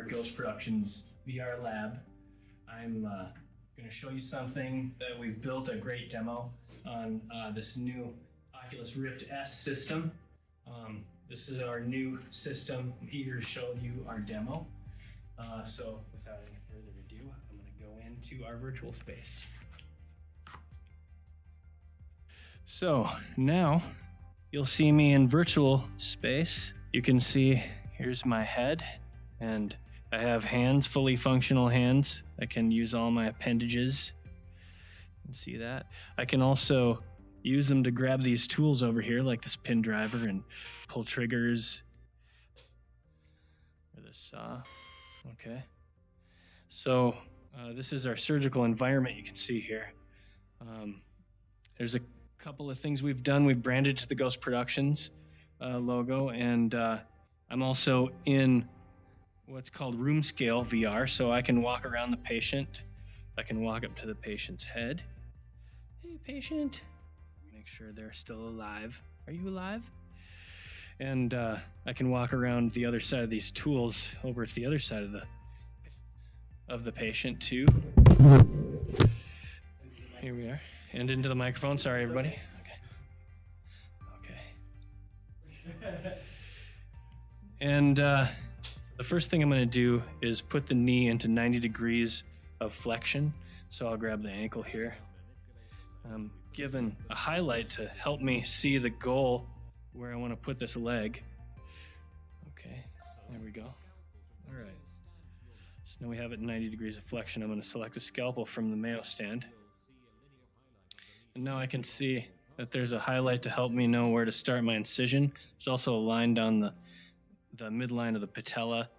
Ghost Productions VR lab. I'm going to show you something that we've built, a great demo on this new Oculus Rift S system. This is our new system. I'm eager to show you our demo. So without any further ado, I'm going to go into our virtual space. So now you'll see me in virtual space. You can see here's my head, and I have hands, fully functional hands. I can use all my appendages. You can see that. I can also use them to grab these tools over here, like this pin driver, and pull triggers. Or this saw. Okay. So this is our surgical environment you can see here. There's a couple of things we've done. We've branded to the Ghost Productions logo, and I'm also in what's called room scale VR, so I can walk around the patient. I can walk up to the patient's head. Hey, patient. Make sure they're still alive. Are you alive? And I can walk around the other side of these tools over to the other side of the patient too. Here we are. And into the microphone. Sorry, everybody. Okay. And the first thing I'm going to do is put the knee into 90 degrees of flexion. So I'll grab the ankle here. I'm given a highlight to help me see the goal where I want to put this leg. Okay, there we go. All right. So now we have it 90 degrees of flexion. I'm going to select a scalpel from the Mayo stand. And now I can see that there's a highlight to help me know where to start my incision. There's also a line down the midline of the patella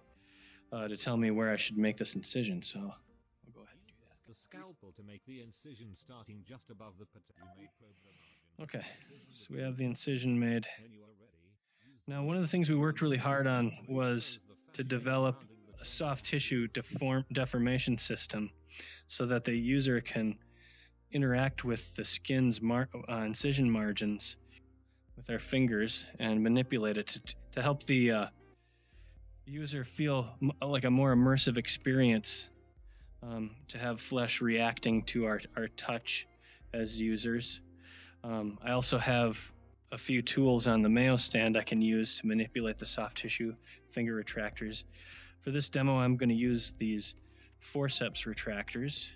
to tell me where I should make this incision. So I'll go ahead and do that. The scalpel to make the incision starting just above the patella. Okay, so we have the incision made. Now, one of the things we worked really hard on was to develop a soft tissue deformation system so that the user can interact with the skin's incision margins with their fingers and manipulate it to help the user feel like a more immersive experience, to have flesh reacting to our touch as users. I also have a few tools on the Mayo stand I can use to manipulate the soft tissue finger retractors. For this demo, I'm going to use these forceps retractors,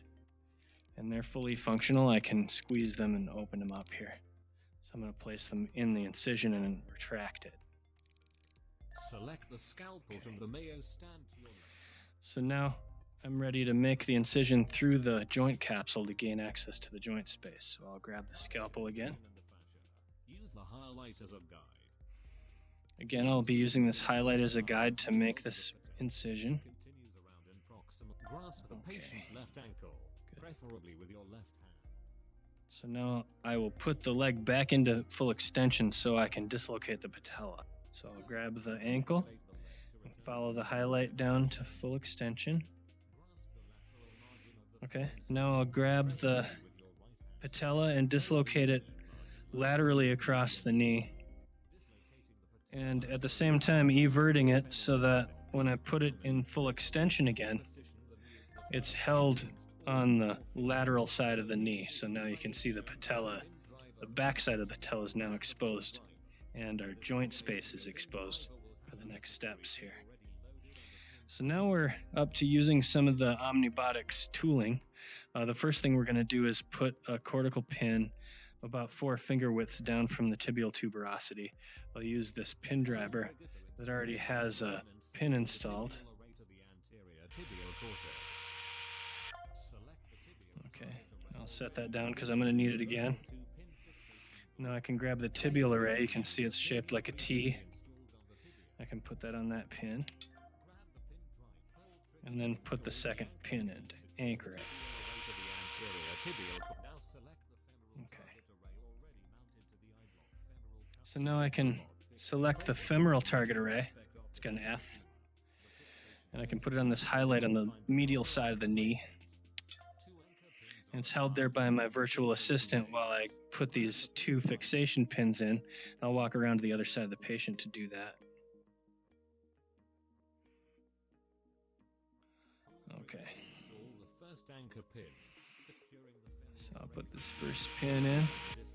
and they're fully functional. I can squeeze them and open them up here. So I'm going to place them in the incision and retract it. Select the scalpel from the Mayo stand to your left. So now I'm ready to make the incision through the joint capsule to gain access to the joint space. So I'll grab the scalpel again. Use the highlight as a guide. Again, I'll be using this highlight as a guide to make this incision. Grasp the patient's left ankle, preferably with your left hand. So now I will put the leg back into full extension so I can dislocate the patella. So I'll grab the ankle and follow the highlight down to full extension. Okay, now I'll grab the patella and dislocate it laterally across the knee. And at the same time everting it so that when I put it in full extension again, it's held on the lateral side of the knee. So now you can see the patella, the back side of the patella is now exposed, and our joint space is exposed for the next steps here. So now we're up to using some of the OmniBotics tooling. The first thing we're going to do is put a cortical pin about 4 finger widths down from the tibial tuberosity. I'll use this pin driver that already has a pin installed. Okay, I'll set that down because I'm going to need it again. Now I can grab the tibial array. You can see it's shaped like a T. I can put that on that pin. And then put the second pin in to anchor it. Okay. So now I can select the femoral target array. It's got an F. And I can put it on this highlight on the medial side of the knee. And it's held there by my virtual assistant while I put these 2 fixation pins in. I'll walk around to the other side of the patient to do that. Okay. Install the first anchor pin, securing the So I'll put this first pin in. distal femur.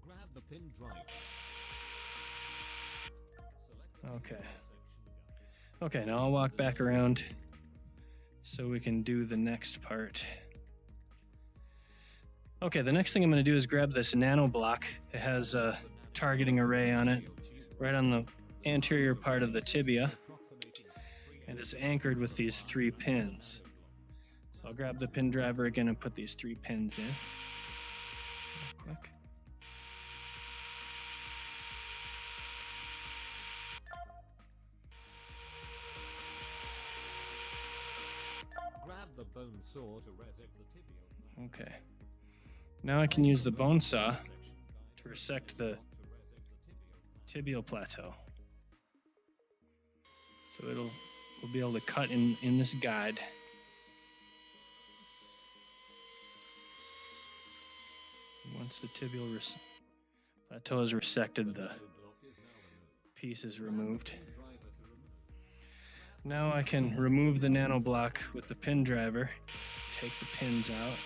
Grab the pin driver. Select the Okay. section. Okay, now I'll walk back around so we can do the next part. Okay, the next thing I'm going to do is grab this nano block. It has a targeting array on it, right on the anterior part of the tibia, and it's anchored with these 3 pins. So I'll grab the pin driver again and put these 3 pins in. Real quick. Grab the bone saw to resect the tibial. Okay. Now I can use the bone saw to resect the tibial plateau. So we'll be able to cut in this guide. Once the tibial plateau is resected, the piece is removed. Now I can remove the nano block with the pin driver, take the pins out.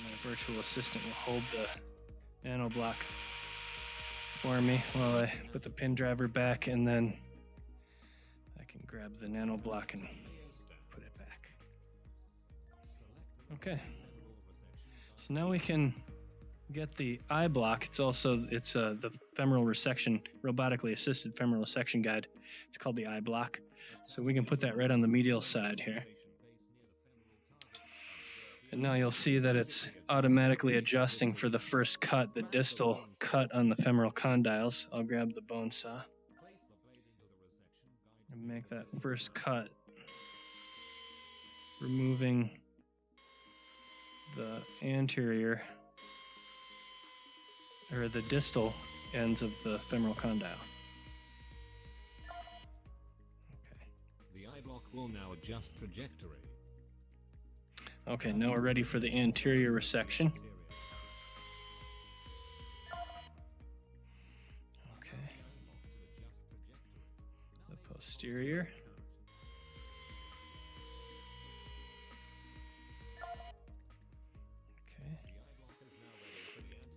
My virtual assistant will hold the nano block for me while I put the pin driver back, and then I can grab the nano block and put it back. Okay. So now we can get the eye block. It's the femoral resection, robotically assisted femoral resection guide. It's called the eye block. So we can put that right on the medial side here. And now you'll see that it's automatically adjusting for the first cut, the distal cut on the femoral condyles. I'll grab the bone saw and make that first cut, removing the anterior, or the distal ends of the femoral condyle. Okay. The eye block will now adjust trajectory. Okay, now we're ready for the anterior resection. Okay. The posterior. Okay.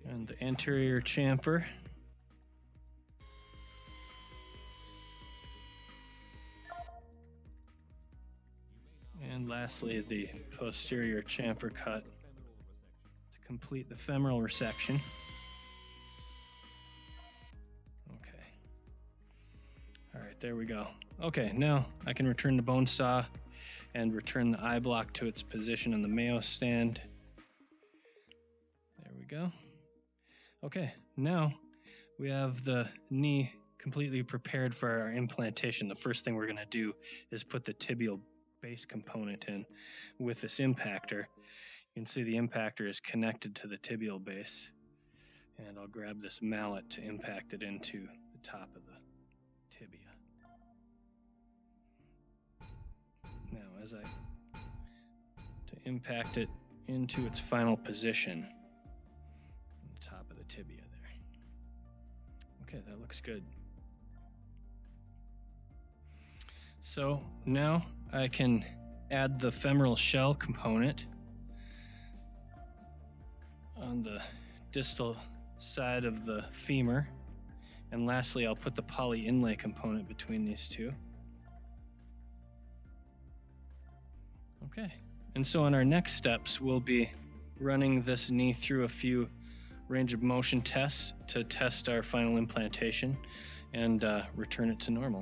And the anterior chamfer. And lastly, the posterior chamfer cut to complete the femoral resection. Okay. All right, there we go. Okay, now I can return the bone saw and return the eye block to its position on the Mayo stand. There we go. Okay, now we have the knee completely prepared for our implantation. The first thing we're going to do is put the tibial base component in with this impactor. You can see the impactor is connected to the tibial base, and I'll grab this mallet to impact it into the top of the tibia. Now to impact it into its final position on the top of the tibia there. Okay, that looks good. So now I can add the femoral shell component on the distal side of the femur. And lastly, I'll put the poly inlay component between these two. Okay, and so on our next steps, we'll be running this knee through a few range of motion tests to test our final implantation and return it to normal.